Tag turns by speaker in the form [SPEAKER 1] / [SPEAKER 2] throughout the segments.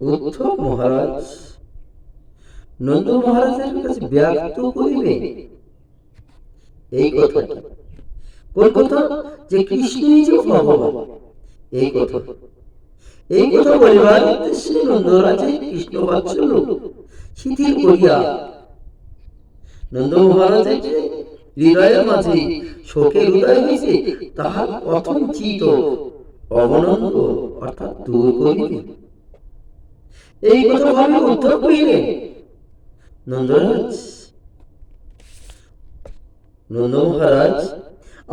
[SPEAKER 1] উদ্ধব মহারাজ নন্দ মহারাজের কাছে ব্যক্ত করিবে এই কথাটি। কোন কথা? যে কৃষ্ণই যে ভগবান, এই কথা। এই কথা বলিবার উদ্দেশ্যে নন্দরাজে কৃষ্ণ বাৎসল্য শিথিল করিয়া নন্দ মহারাজের যে হৃদয়ের মাঝে শোকের উদয় হয়েছে তাহার কথঞ্চিত অবনন্দ অর্থাৎ দূর করিবে এই কথা ভাবে উদ্ধব কহিলেন, নন্দরাজ, নন্দ মহারাজ,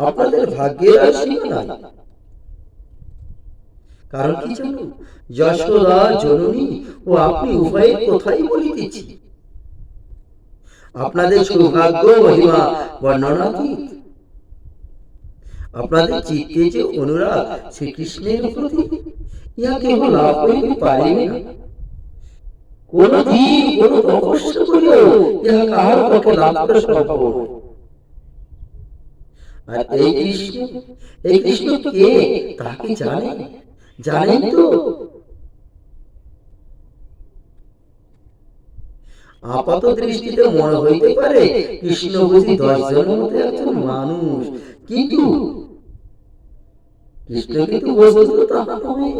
[SPEAKER 1] আপনাদের ভাগ্যের আর সীমা নাই। কারণ কি জানো? যশোদা জননী ও আপনি উভয়ের কথাই বলিতেছি। আপনাদের সৌভাগ্য মহিমা বর্ণনাতীত। আপনাদের চিত্তে যে অনুরাগ শ্রীকৃষ্ণের প্রতি, ইহা কেবল লাভ করিতে পারিবে না। কোন দিন কোন তপস্যা করিও ইহা কাহার পক্ষে লাভ করা সম্ভব নয়। আর এই কৃষ্ণ কে তা কি জানেন? জানেন তো? আপাত দৃষ্টিতে মনে হইতে পারে কৃষ্ণ বুঝি 10 জনের মধ্যে একজন মানুষ, কিন্তু কৃষ্ণ কিন্তু বস্তুত তাহা নয়।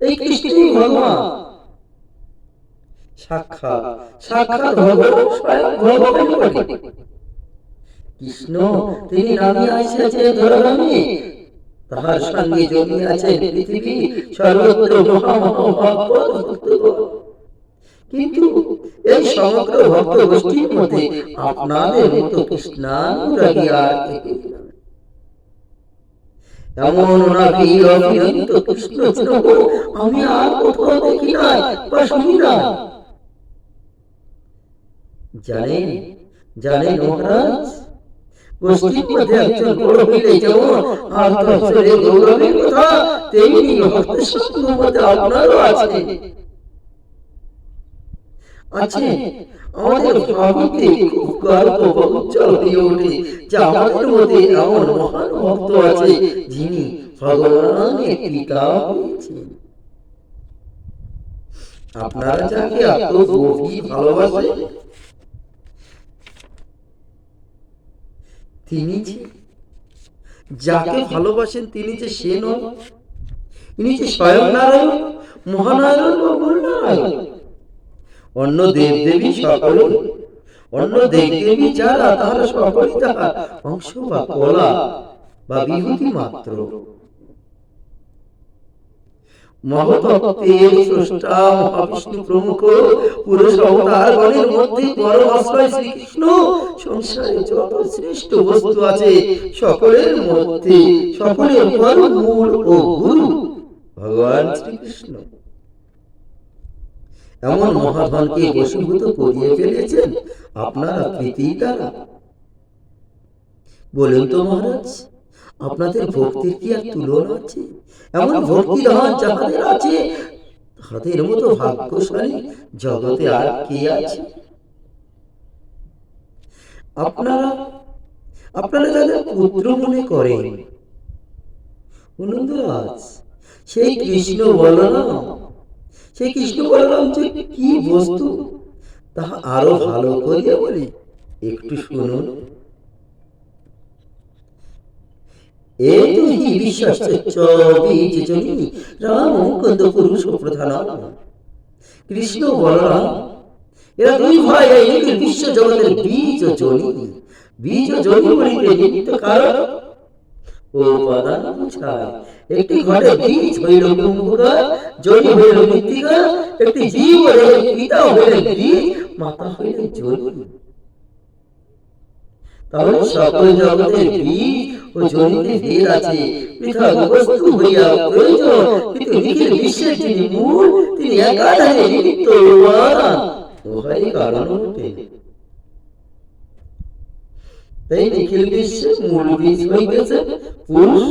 [SPEAKER 1] এই কৃষ্ণই ভগবান, সাক্ষাৎ সাক্ষাৎ ভগবান, স্বয়ং ভগবান। কৃষ্ণ তিনি নামিয়া আসিয়াছেন ধরাধামে, তাহার সঙ্গে জন্মিয়াছেন পৃথিবী সর্বত্র মহামহাভক্ত ভক্তগণ। কিন্তু এই সমগ্র ভক্ত গোষ্ঠীর মধ্যে আপনাদের মতো কৃষ্ণানুরাগী আর এমন অনাবিল অভিনন্দিত কৃষ্ণ আমি আর কোথাও দেখি নাই বা শুনি নাই। জানেন জানেন মহারাজ, গোষ্ঠীর মধ্যে একজন বড় হইলে যেমন আর তৎসরে গৌরবের কথা, তেমনি ভক্তের সঙ্গের মধ্যে আপনারও আছে। আমাদের ভাবিতে খুব গর্ব উজ্জ্বল হয়ে ওঠে যে আমাদের মধ্যে এমন মহান ভক্ত আছে যিনি ভগবানের পিতা হয়েছেন। আপনারা যাকে এত গভীর ভালোবাসেন, তিনি যাকে ভালোবাসেন তিনি যে সে নয়, ইনি যে স্বয়ং নারায়ণ, মহানারায়ণ বা মূলনারায়ণ। অন্য দেব দেবী সকলে, অন্য দেব দেবী যারা, তাহারা সকলেই তাহার অংশ বা কলা বা বিভূতি মাত্র। মহত্ত্বের স্রষ্টা মহাবিষ্ণু প্রমুখ পুরুষ অবতারগণের মধ্যে পরম আশ্রয় শ্রীকৃষ্ণ। সংসারে যত শ্রেষ্ঠ বস্তু আছে সকলের মধ্যে সকলের পরম মূল ও গুরু ভগবান শ্রীকৃষ্ণ। এমন মহাধনকে বশীভূত করিয়ে ফেলেছেন আপনারা প্রীতির দ্বারা। বলুন তো মহারাজ, আপনাদের ভক্তির কি আর তুলনা আছে? এমন ভক্তি ধন যাহাদের আছে, তাদের মতো ভাগ্যশালী জগতে আর কে আছে? আপনারা যাদের পুত্র মনে করেন, নন্দরাজ, সেই কৃষ্ণ বলরাম, সেই কৃষ্ণ বলরাম যে কি বস্তু তাহা আরো ভালো করিয়া বলি, একটু শুনুন। কৃষ্ণ বলরাম এরা দুই ভাই বিশ্ব জগতের বীজ ও জনি। বীজ ও জনি বলিতে নিমিত্ত কারণ ও উপাদান বুঝায়। একটি ঘটে বীজ হইল কুম্ভকার, জনি হইল মৃত্তিকা। একটি জীব হইল পিতা হইলেন বীজ, মাতা হইলেন জনি। তাহলে সকল জগতের বীজ ও জনিতে ভেদ আছে, পৃথক বস্তু হইয়া প্রয়োজন, কিন্তু নিখিল বিশ্বের যিনি মূল, তিনি একাধারে নিমিত্ত উপাদান, উভয় কারণ বটে। তাই নিখিল বিশ্বের মূল বীজ হইতেছে পুরুষ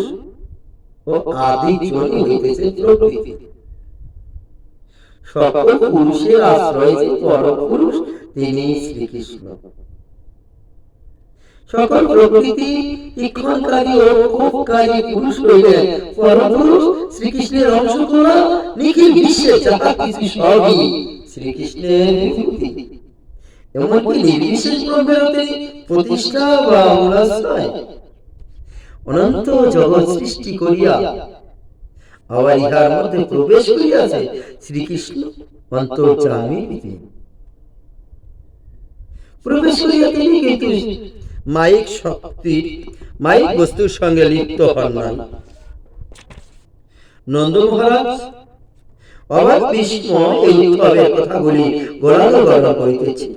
[SPEAKER 1] ও আদি জনি হইতেছে প্রকৃতি। সকল পুরুষের আশ্রয় যে পরম পুরুষ, তিনি শ্রীকৃষ্ণ। সকল প্রকৃতি ইক্ষণকারী ও ক্ষোভকারী পুরুষ হইলেন পরমপুরুষ শ্রীকৃষ্ণের অংশগুলো, নিখিল বিশ্বে যাহা কিছু সবই শ্রীকৃষ্ণের বিভূতি। এমনকি নির্বিশেষ ব্রহ্মের প্রতিষ্ঠা বা মূলাশ্রয় অনন্ত জগৎ সৃষ্টি করিয়া আবার ইহার মধ্যে প্রবেশ করিয়াছে শ্রীকৃষ্ণ অন্তর্যামী রূপে। প্রবেশ করিয়া তিনি কিন্তু মায়িক বস্তুর সঙ্গে লিপ্ত হন নাই। নন্দ মহারাজ অবাক বিস্ময় এই উৎসবের কথাগুলি গলাগল করিতেছে।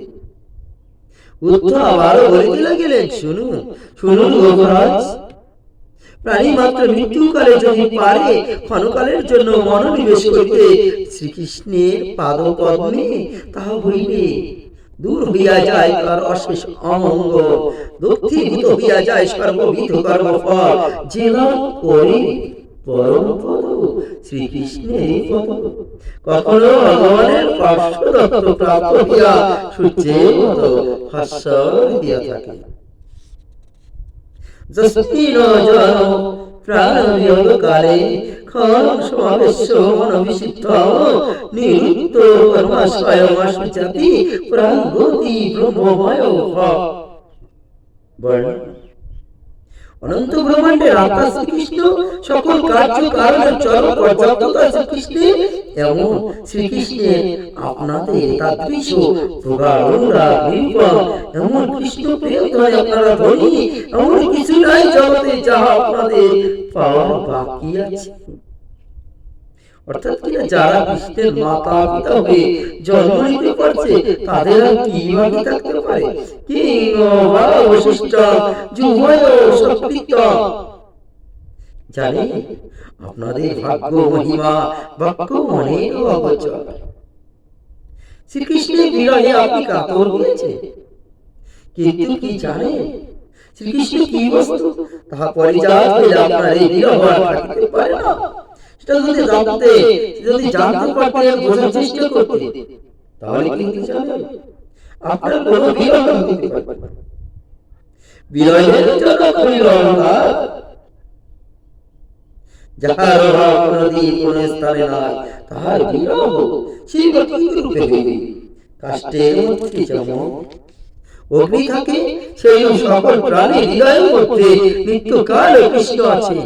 [SPEAKER 1] উদ্ধব আবারও বলিতে লাগিলেন, শুনুন শুনুন মহারাজ, প্রাণী মাত্র মৃত্যুকালে যদি পারে ক্ষণকালের জন্য মনোনিবেশ করিতে শ্রীকৃষ্ণের পাদপদ্মে, তাহা হইলে দূর হইয়া যায় তার অশেষ অমঙ্গল, দুঃখীভূত হইয়া যায় সর্ববিধ কর্মফল, যে লাভ করে পরম পদ শ্রীকৃষ্ণের পদ। কখনো ভগবানের পার্শ্বদত্ত প্রাপ্ত হইয়া সূর্যের মতো ভাস্বর হইয়া থাকে। যস্মিন জন প্রাণবিয়োগ কালে ক্ষণ সমাবেশ্য মনোবিশুদ্ধ নিরুক্ত কর্মাশয় জাতি প্রাণগতি ব্রহ্মময় অনন্ত ব্রহ্মাণ্ডের আত্মা শ্রীকৃষ্ণ, সকল কার্য কারণের চরম পর্যাপ্ততা শ্রীকৃষ্ণে। এমন শ্রীকৃষ্ণের আপনাদের তাদৃশ প্রগাঢ় অনুরাগ নিরূপণ, এমন কৃষ্ণ প্রেম হয় আপনারা ধনী, এমন কিছু নাই জগতে যাহা আপনাদের পাওয়ার বাকি আছে। অর্থাৎ কিনা যারা কৃষ্ণের মাতা পিতা হয়ে জন্ম নিতে পারছে তাদের আর কি বাকি থাকতে পারে? জানেন আপনাদের ভাগ্য মহিমা বাক্য মনে অগোচর। শ্রীকৃষ্ণের বিরহে আপনি কাতর হয়েছে, কিন্তু কি জানেন শ্রীকৃষ্ণ কি বস্তু তাহা পরিজাত হইলে আপনার এই বিরহ আর থাকিতে পারে না। সেটা যদি জানতে পারতেন, বোঝার চেষ্টা করতে, তাহলে কিন্তু জানেন আপনার কোনো বিরহ হইতে পারবে না। বিরহের জন্য করিল অহংকার, যাহার অভাব কোনদিন কোন স্থানে নাই, তাহার বিরহ সেই কি রূপে হইবে? কাষ্টের মধ্যে যেমন অগ্নি থাকে, সেই সকল প্রাণীর হৃদয়ের মধ্যে নিত্যকাল কৃষ্ণ আছে।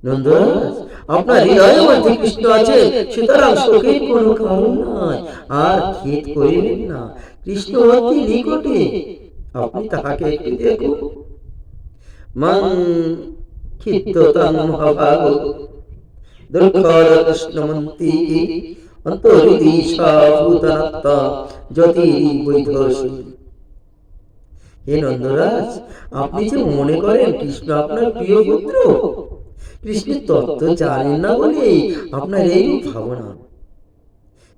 [SPEAKER 1] নন্দরাজ, আপনার হৃদয়ের মধ্যে কৃষ্ণ আছে, সুতরাং শোকের কোনো কারণ নাই, আর খেদ করিবেন না। কৃষ্ণ অতি নিকটে, আপনি তাহাকে একটু দেখুন। মং ক্ষিপ্ততাং মহাভাগ দুর্গর কৃষ্ণমন্তি অন্তরিদিশা ভূতাত্মা জ্যোতি বৈধসী। হে নন্দরাজ, আপনি যে মনে করেন কৃষ্ণ আপনার প্রিয় পুত্র, কৃষ্ণের তত্ত্ব জানেন না বলে আপনার এই ভাবনা।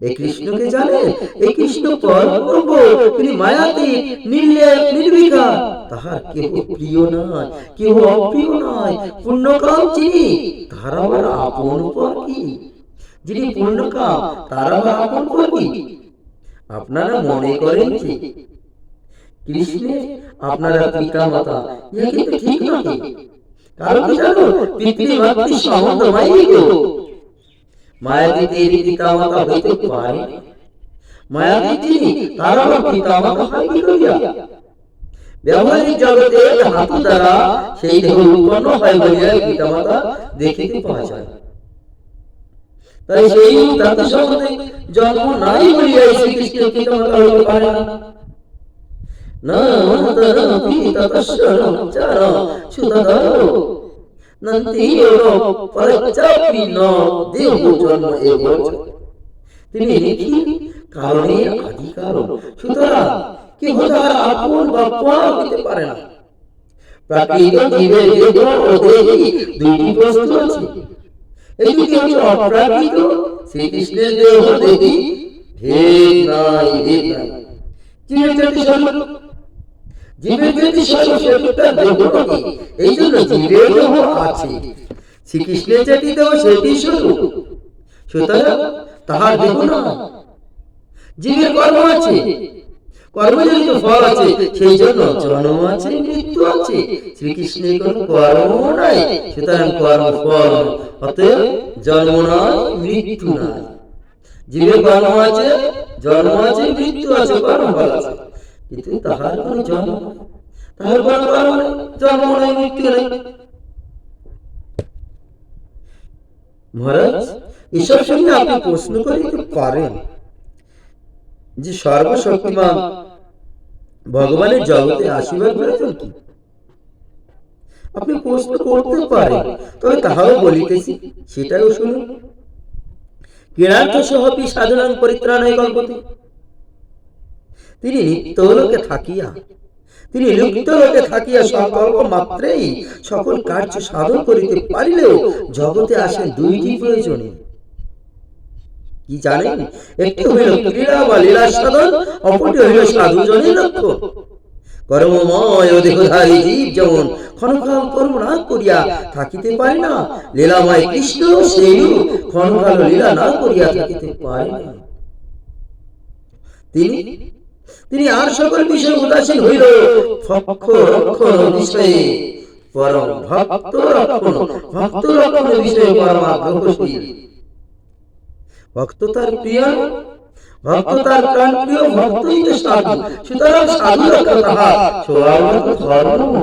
[SPEAKER 1] এই কৃষ্ণকে জানেন, এই কৃষ্ণ পরব্রহ্ম, তিনি মায়াতীত, নির্লেপ, নির্বিকার, তাহার কেহ প্রিয় নয়, কেহ অপ্রিয় নয়। পূর্ণকাম যিনি, তাহার আবার আপন পর কি? যিনি পূর্ণকাম, তার আবার আপন পর কি? আপনারা মনে করেন যে কৃষ্ণের আপনারা পিতা মাতা, ইহা কিন্তু ঠিক নয়। কারণ কি জানো, পিতৃমাতৃ সম্বন্ধ মায়িক। মায়াতীতের পিতা মাতা হইতে পারে, মায়াতীত যিনি, তার আবার পিতা মাতা হয় কি করিয়া? ব্যবহারিক জগতে ধাতু দ্বারা সেই দেহ উৎপন্ন হয় বলিয়া পিতা মাতা দেখিতে পাওয়া যায়। তাই সেই ধাতু সম্বন্ধে জন্ম নাই বলিয়া শ্রীকৃষ্ণ পিতা মাতা হইতে পারে না। না পিতা তস্যরম চার সুতদর নন্দিয়ো পরচাপি ন দেহ জন্ম এবচ। তিনি নিখিল কারণের আদি কারণ, সুতরাং কেহ তাহার আপন বা পর হইতে পারে না। প্রাকৃত জীবের দেহ ও দেহি দুইটি বস্তু আছে, এই দুটি হচ্ছে অপ্রাকৃত। শ্রীকৃষ্ণের দেহ দেহি ভেদ নাই, ভেদ নাই। জীবের জাতি স্বরূপ, জীবের জাতি স্বরূপটা দেহ নয়, এই জন্য জীবের দেহ আছে, শ্রীকৃষ্ণের জাতি দেহ সেটি স্বরূপ, সুতরাং তাহার দেহ নয়। জীবের কর্ম আছে, কর্মজনিত ফল আছে, সেই জন্য জন্ম আছে, মৃত্যু আছে। শ্রীকৃষ্ণের কোনো কর্ম নাই, সুতরাং কর্ম ফল, অতএব জন্ম নয়, মৃত্যু নাই। জীবের কর্ম আছে, জন্ম আছে, মৃত্যু আছে, কর্ম ফল আছে, কিন্তু তাহার কোনো জন্ম, তাহার কোনো কর্ম নেই, জন্ম নেই, মৃত্যু নেই। মহারাজ, এসব সঙ্গে আপনি প্রশ্ন করিতে পারেন যে সর্বশক্তিমান ভগবানের জগতে আসিবার প্রয়োজন কি? আপনি প্রশ্ন করতে পারেন, তবে তাহাও বলিতেছি, সেটাও শুনুন। ক্রীড়ার্থ সহপি সাধনাং পরিত্রাণায় কল্পতে। তিনি নিত্যলোকে থাকিয়া, তিনি নিত্যলোকে থাকিয়া সংকল্প মাত্রেই সকল কার্য সাধন করিতে পারিলেও জগতে আসেন দুইটি প্রয়োজনে। কি জানেন? একটি হইল ক্রীড়া বা লীলা সাধন, অপরটি হইল সাধুজনের লক্ষ্য। কর্মময় দেহধারী জীব যেমন ক্ষণকাল কর্ম না করিয়া থাকিতে পারে না, লীলাময় কৃষ্ণ সেই ক্ষণকাল লীলা না করিয়া থাকিতে পারে না। তিনি আর সকল বিষয় উদাসীন হইল, ভক্ত রক্ষণ বিষয়ে পরম ভক্ত রক্ষণ, ভক্ত রক্ষণ বিষয়ে পরম আগ্রহশীল। ভক্ত তার প্রিয়, ভক্ত তার প্রাণ প্রিয়, ভক্তই তো সাধু, সুতরাং সাধু রক্ষা তাহার স্বভাবগত ধর্ম।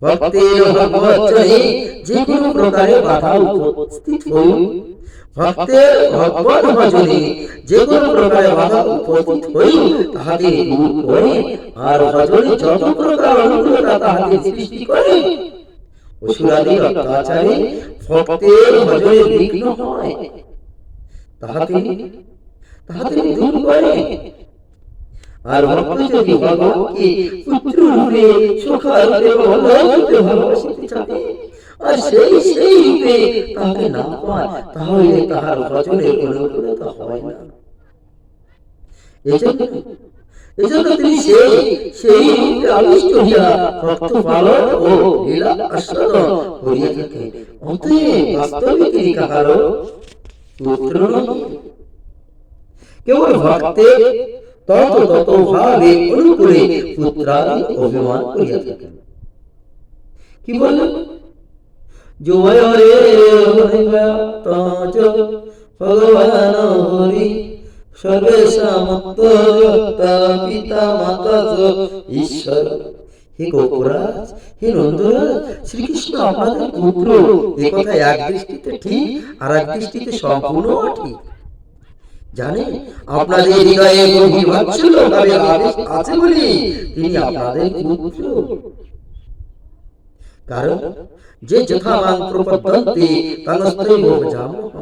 [SPEAKER 1] ভক্তের ভগবৎচরণে যে কোনো প্রকারে বাধা উপস্থিত হইল, ভক্তের ভগবৎ ভজনে যে কোনো প্রকারে বাধা উপস্থিত হইল, তাহাকে দূর করে আর ভজনে যত প্রকার অনুকূলতা তাহাকে সৃষ্টি করে, অসুরাদি অত্যাচারে ভক্তের ভজনে বিঘ্ন হয়, তাহা তিনি দূর করে। আর ভক্ত যদি ভগবানকে পুত্র রূপে, সখা রূপে, বল্লভ রূপে ভালোবাসিতে চায়, আর সেই রূপে তাহাকে না পায়, তাহলে তাহার ভজনের অনুকূলতা হয় না। এজন্য তিনি সেই রূপে আবিষ্ট হইয়া ভক্ত পালন ও লীলা আস্বাদন করিয়া থাকেন। অতএব বাস্তবে তিনি কাহারও পুত্র নন, কেবল ভক্তের তত ভাবে অনুকূলে পুত্রাদি অভিমান করিয়া থাকেন। কি বললেন? জয় রে ভগবান হরি সর্বেশা মত্ত পিতা মাতা ঈশ্বর। হে গোপরাজ, হে নন্দরাজ, শ্রীকৃষ্ণ আপনাদের পুত্র, এ কথা এক দৃষ্টিতে ঠিক, আর এক দৃষ্টিতে সম্পূর্ণ অঠিক। জানেন, আপনাদের হৃদয়ে গভীর বাৎসল্য ভাবের আবেশ আছে বলে তিনি আপনাদের পুত্র। কারণ যে যথা মাং প্রপদ্যন্তে তনস্ত্রৈব ভজামহ,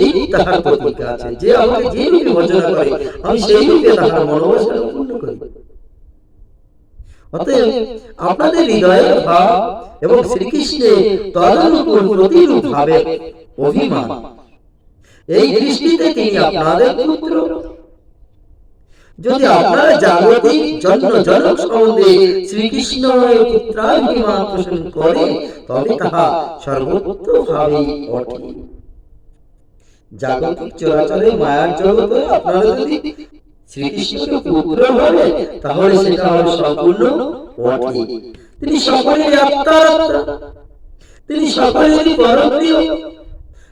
[SPEAKER 1] এই তাহার প্রতিজ্ঞা আছে, যে আমাকে যে রূপে ভজন করে আমি সেই রূপে তাহার মনোবাসনা পূর্ণ করি। অতএব আপনাদের হৃদয়ের ভাব এবং শ্রীকৃষ্ণের তদনুকূল প্রতিরূপ ভাবের অভিমান, এই দৃষ্টিতে তিনি আপনাদের পুত্র। যদি আপনারা জাগতিক জনক সম্বন্ধে শ্রীকৃষ্ণ পুত্রাভিমান পোষণ করে, তবে তাহা সর্বত্র ভাবে অঠিক। জাগতিক চরাচরে মায়ার জগতে আপনারা যদি শ্রীকৃষ্ণকে পুত্র ভাবে, তাহলে সেটা হবে সম্পূর্ণ অঠিক। তিনি সকলের আত্মা, তিনি সকলেরই পরমপ্রিয়,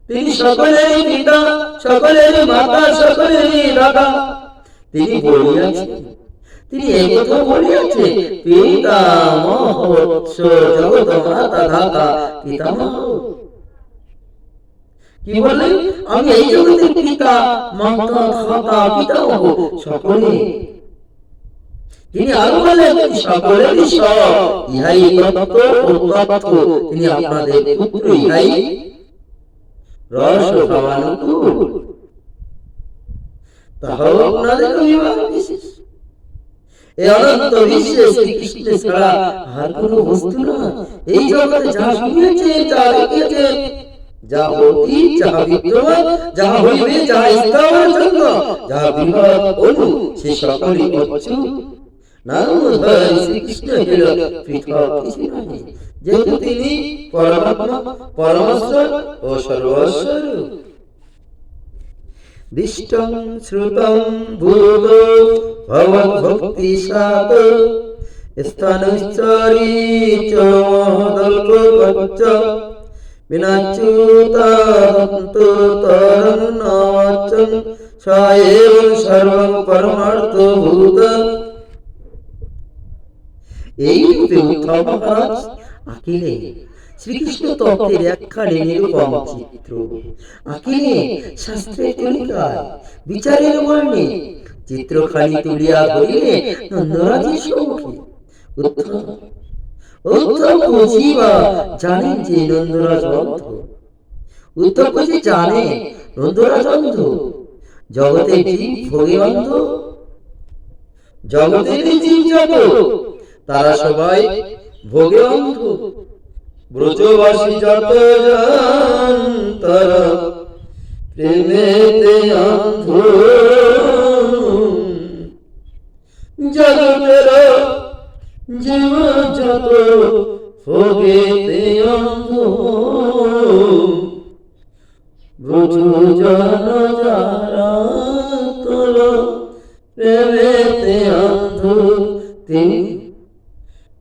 [SPEAKER 1] তিনি সকলেরই পিতা, সকলেরই মাতা, সকলেরই দাদা। তিনি বলিয়াছেন, তিনি একথা বলিয়াছেন, পিতামহ জগৎ মাতা ধাতা পিতামহ। কি বলেন? আমি এই জগতের পিতা, মাতা, ধাতা, পিতামহ সকলে। তিনি আরো বলেন, সকলেরই সব, ইহাই তত্ত্ব ও তথ্য। তিনি আপনাদের পুত্র, ইহাই রস ভাবানুকূল। তাহাও আপনাদের অভিমান বিশেষ। এই অনন্ত বিশ্বে শ্রীকৃষ্ণ ছাড়া আর কোন বস্তু না। এই জগতে যা শুনিয়েছে, যা দেখেছে, যা অতীত, যা বিদ্যমান, যা হইবে, যা স্থাবর জন্য, যা বৃহৎ অনু, সে সকলই অচ্যুত। নামধারী শ্রীকৃষ্ণ হইল পৃথক কিছু নয়, যেহেতু তিনি পরমাত্মা, পরমেশ্বর ও সর্বস্বরূপ। दिष्टं श्रुतं भूत भगवद्भक्ति सात स्तनश्चरी च महदल्पवच्च विनाच्युतादन्तरं नाचं स एव सर्वं परमार्थभूत। এই রূপে উদ্ধব মহারাজ আঁকিলেন শ্রীকৃষ্ণ তত্ত্বের একখানি নিরূপম চিত্র, আঁকিলেন শাস্ত্রের তরিকায় বিচারের বর্ণে চিত্রখানি তুলিয়া ধরিলেন নন্দরাজের সম্মুখে। উদ্ধব বুঝিবা জানেন যে নন্দরাজ অন্ধ, উদ্ধব বুঝি জানেন নন্দরাজ অন্ধ, জগতের জীব ভোগে অন্ধ, জগতের জীব যত তারা সবাই ভোগে অন্ধ, ব্রজবাসী যত জন তারা প্রেমেতে অন্ধ, জগতের জীব যত ভোগেতে অন্ধ, ব্রজ জন যারা তোরা প্রেমেতে অন্ধ, তিনি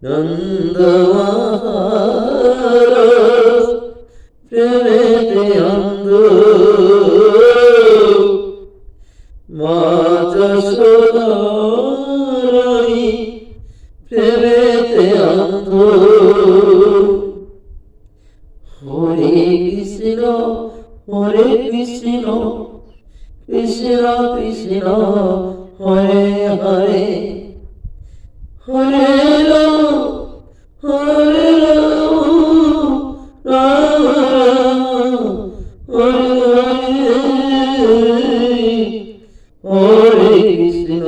[SPEAKER 1] নন্দ মহারাজ প্রেমেতে অন্ধ, মা যশোদা রানী প্রেমেতে অন্ধ। হরে কৃষ্ণ হরে কৃষ্ণ কৃষ্ণ কৃষ্ণ হরে হরে, হরে রাম হরে রাম রাম রাম হরে হরে, হরে কৃষ্ণ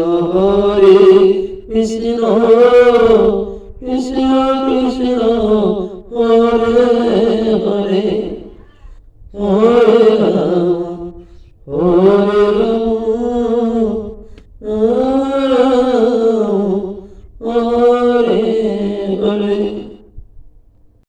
[SPEAKER 1] কৃষ্ণ কৃষ্ণ হরে হরে, হরে রাম হরে রাম হরে হরে।